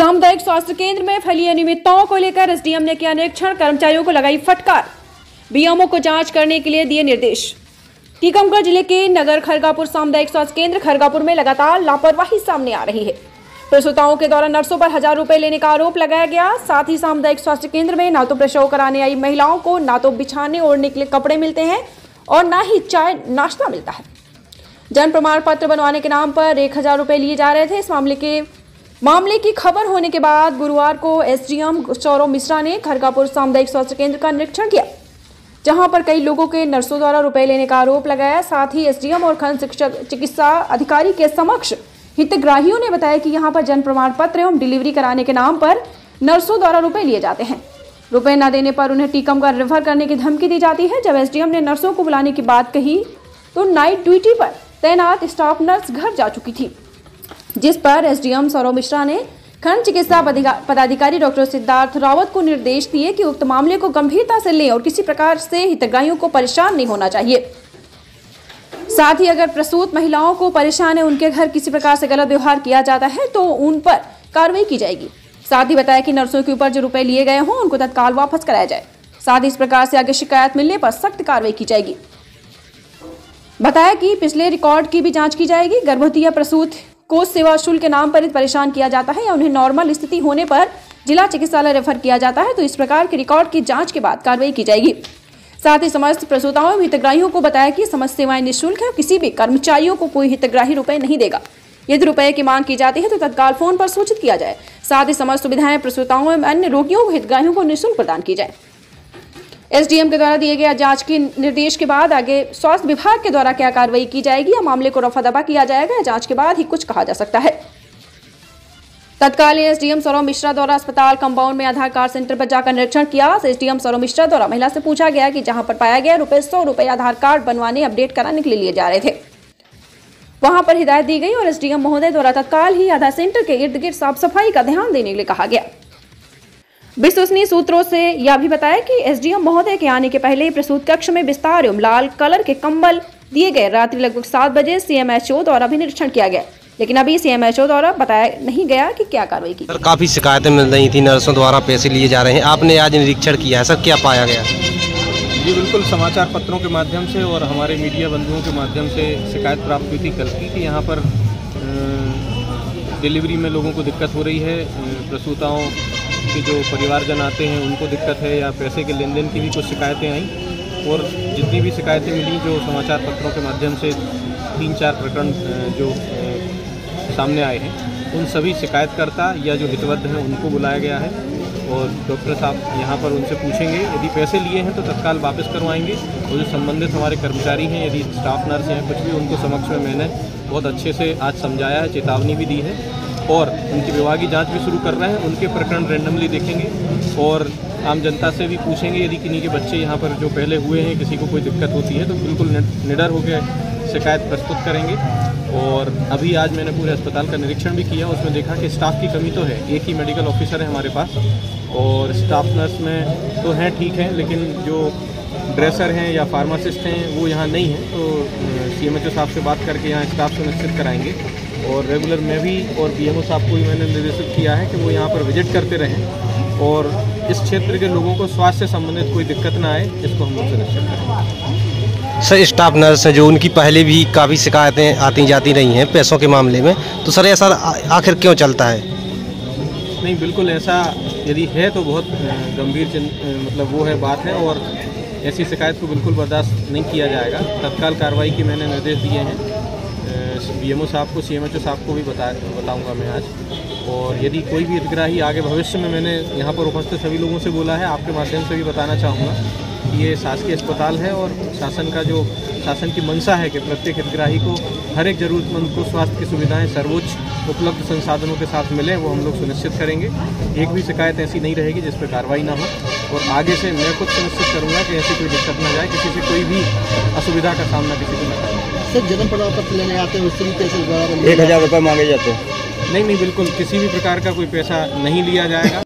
सामुदायिक स्वास्थ्य केंद्र में फैली अनियमितताओं को लेकर एसडीएम ने किया निरीक्षण, कर्मचारियों को लगाई फटकार, बीएमओ को जांच करने के लिए दिए निर्देश। टीकमगढ़ जिले के नगर खरगापुर सामुदायिक स्वास्थ्य केंद्र खरगापुर में लगातार लापरवाही सामने आ रही है। प्रसूताओं के दौरान नर्सों पर 1000 रुपए लेने का आरोप लगाया गया। साथ ही सामुदायिक स्वास्थ्य केंद्र में ना तो प्रसव कराने आई महिलाओं को ना तो बिछाने ओढ़ने के लिए कपड़े मिलते हैं और ना ही चाय नाश्ता मिलता है। जन्म प्रमाण पत्र बनवाने के नाम पर 1000 रुपए लिए जा रहे थे। इस मामले की खबर होने के बाद गुरुवार को एसडीएम सौरभ मिश्रा ने खरगापुर सामुदायिक स्वास्थ्य केंद्र का निरीक्षण किया, जहां पर कई लोगों के नर्सों द्वारा रुपए लेने का आरोप लगाया। साथ ही एसडीएम और खंड चिकित्सा अधिकारी के समक्ष हितग्राहियों ने बताया कि यहां पर जन्म प्रमाण पत्र एवं डिलीवरी कराने के नाम पर नर्सों द्वारा रुपए लिए जाते हैं। रुपए न देने पर उन्हें टीकमगढ़ रेफर करने की धमकी दी जाती है। जब एसडीएम ने नर्सों को बुलाने की बात कही तो नाइट ड्यूटी पर तैनात स्टाफ नर्स घर जा चुकी थी, जिस पर एसडीएम सौरभ मिश्रा ने खंड चिकित्सा पदाधिकारी डॉक्टर सिद्धार्थ रावत को निर्देश दिए कि उक्त मामले को गंभीरता से लें और किसी प्रकार से हितग्राहियों को परेशान नहीं होना चाहिए। साथ ही अगर प्रसूत महिलाओं को परेशान है, उनके घर किसी प्रकार से गलत व्यवहार किया जाता है तो उन पर कार्रवाई की जाएगी। साथ ही बताया कि नर्सों के ऊपर जो रुपए लिए गए हों उनको तत्काल वापस कराया जाए। साथ ही इस प्रकार से आगे शिकायत मिलने पर सख्त कार्रवाई की जाएगी। बताया कि पिछले रिकॉर्ड की भी जांच की जाएगी। गर्भवती या प्रसूत को सेवा शुल्क के नाम पर परेशान किया जाता है या उन्हें नॉर्मल स्थिति होने पर जिला चिकित्सालय रेफर किया जाता है तो इस प्रकार के रिकॉर्ड की जांच के बाद कार्रवाई की जाएगी। साथ ही समस्त प्रसूताओं एवं हितग्राहियों को बताया कि समस्त सेवाएं निःशुल्क है। किसी भी कर्मचारियों को कोई हितग्राही रुपए नहीं देगा। यदि रुपए की मांग की जाती है तो तत्काल फोन पर सूचित किया जाए। साथ ही समस्त सुविधाएं प्रसूताओं एवं अन्य रोगियों को हितग्राहियों को निःशुल्क प्रदान की जाए। एसडीएम के द्वारा दिए गए जांच के निर्देश के बाद आगे स्वास्थ्य विभाग के द्वारा क्या कार्रवाई की जाएगी या मामले को रफा दफा किया जाएगा, जांच के बाद ही कुछ कहा जा सकता है। तत्कालीन एसडीएम सौरभ मिश्रा द्वारा अस्पताल कंपाउंड में आधार कार्ड सेंटर पर जाकर निरीक्षण किया। एसडीएम सौरभ मिश्रा द्वारा महिला से पूछा गया कि जहां पर पाया गया 100 रुपए आधार कार्ड बनवाने अपडेट कराने के लिए जा रहे थे, वहां पर हिदायत दी गई और एसडीएम महोदय द्वारा तत्काल ही आधार सेंटर के इर्द गिर्द साफ सफाई का ध्यान देने के लिए कहा गया। विश्वसनीय सूत्रों से यह भी बताया कि एसडीएम महोदय के आने के पहले प्रसूत कक्ष में बिस्तार एवं लाल कलर के कंबल दिए गए। रात्रि लगभग 7 बजे सीएमएचओ द्वारा भी निरीक्षण किया गया, लेकिन अभी सीएमएचओ द्वारा बताया नहीं गया कि क्या कार्रवाई की। सर, काफी शिकायतें मिल रही थी, नर्सों द्वारा पैसे लिए जा रहे हैं। आपने आज निरीक्षण किया है सर, क्या पाया गया? जी बिल्कुल, समाचार पत्रों के माध्यम से और हमारे मीडिया बंधुओं के माध्यम से शिकायत प्राप्त हुई थी कल की कि यहाँ पर डिलीवरी में लोगों को दिक्कत हो रही है। प्रसूताओं के जो परिवारजन आते हैं उनको दिक्कत है या पैसे के लेन देन की भी कुछ शिकायतें आई और जितनी भी शिकायतें मिली जो समाचार पत्रों के माध्यम से 3-4 प्रकरण जो सामने आए हैं उन सभी शिकायतकर्ता या जो हितबद्ध हैं उनको बुलाया गया है और डॉक्टर साहब यहाँ पर उनसे पूछेंगे। यदि पैसे लिए हैं तो तत्काल वापस करवाएंगे और जो संबंधित हमारे कर्मचारी हैं, यदि स्टाफ नर्स हैं कुछ भी, उनको समक्ष में मैंने बहुत अच्छे से आज समझाया है, चेतावनी भी दी है और उनकी विभागीय जांच भी शुरू कर रहे हैं। उनके प्रकरण रैंडमली देखेंगे और आम जनता से भी पूछेंगे यदि किन्हीं के बच्चे यहाँ पर जो पहले हुए हैं किसी को कोई दिक्कत होती है तो बिल्कुल निडर होकर शिकायत प्रस्तुत करेंगे। और अभी आज मैंने पूरे अस्पताल का निरीक्षण भी किया, उसमें देखा कि स्टाफ की कमी तो है। एक ही मेडिकल ऑफिसर है हमारे पास और स्टाफ नर्स में तो हैं ठीक है, लेकिन जो ड्रेसर हैं या फार्मासिस्ट हैं वो यहाँ नहीं हैं। तो सीएमएचओ साहब से बात करके यहाँ स्टाफ सुनिश्चित कराएंगे और रेगुलर मैं भी और बीएमओ साहब को भी मैंने निर्देशित किया है कि वो यहाँ पर विजिट करते रहें और इस क्षेत्र के लोगों को स्वास्थ्य से संबंधित कोई दिक्कत ना आए, इसको हम लोग सुनिश्चित करेंगे। सर, स्टाफ नर्स हैं जो उनकी पहले भी काफ़ी शिकायतें आती जाती रही हैं पैसों के मामले में, तो सर ऐसा आखिर क्यों चलता है? नहीं, बिल्कुल ऐसा यदि है तो बहुत गंभीर मतलब वो है बात है और ऐसी शिकायत को बिल्कुल बर्दाश्त नहीं किया जाएगा। तत्काल कार्रवाई के मैंने निर्देश दिए हैं बीएमओ साहब को, सीएमएचओ साहब को भी बताऊंगा मैं आज। और यदि कोई भी हितग्राही आगे भविष्य में, मैंने यहाँ पर उपस्थित सभी लोगों से बोला है, आपके माध्यम से भी बताना चाहूँगा कि ये शासकीय अस्पताल है और शासन की मंशा है कि प्रत्येक हितग्राही को, हर एक ज़रूरतमंद को स्वास्थ्य की सुविधाएं सर्वोच्च उपलब्ध संसाधनों के साथ मिले, वो हम लोग सुनिश्चित करेंगे। एक भी शिकायत ऐसी नहीं रहेगी जिस पर कार्रवाई ना हो और आगे से मैं खुद सुनिश्चित करूँगा कि ऐसी कोई दिक्कत ना जाए, किसी से कोई भी असुविधा का सामना किसी को न करना। सर, जन्म प्रमाण पत्र लेने आते हैं उससे भी पैसे 1000 रुपये मांगे जाते हैं? नहीं, बिल्कुल किसी भी प्रकार का कोई पैसा नहीं लिया जाएगा।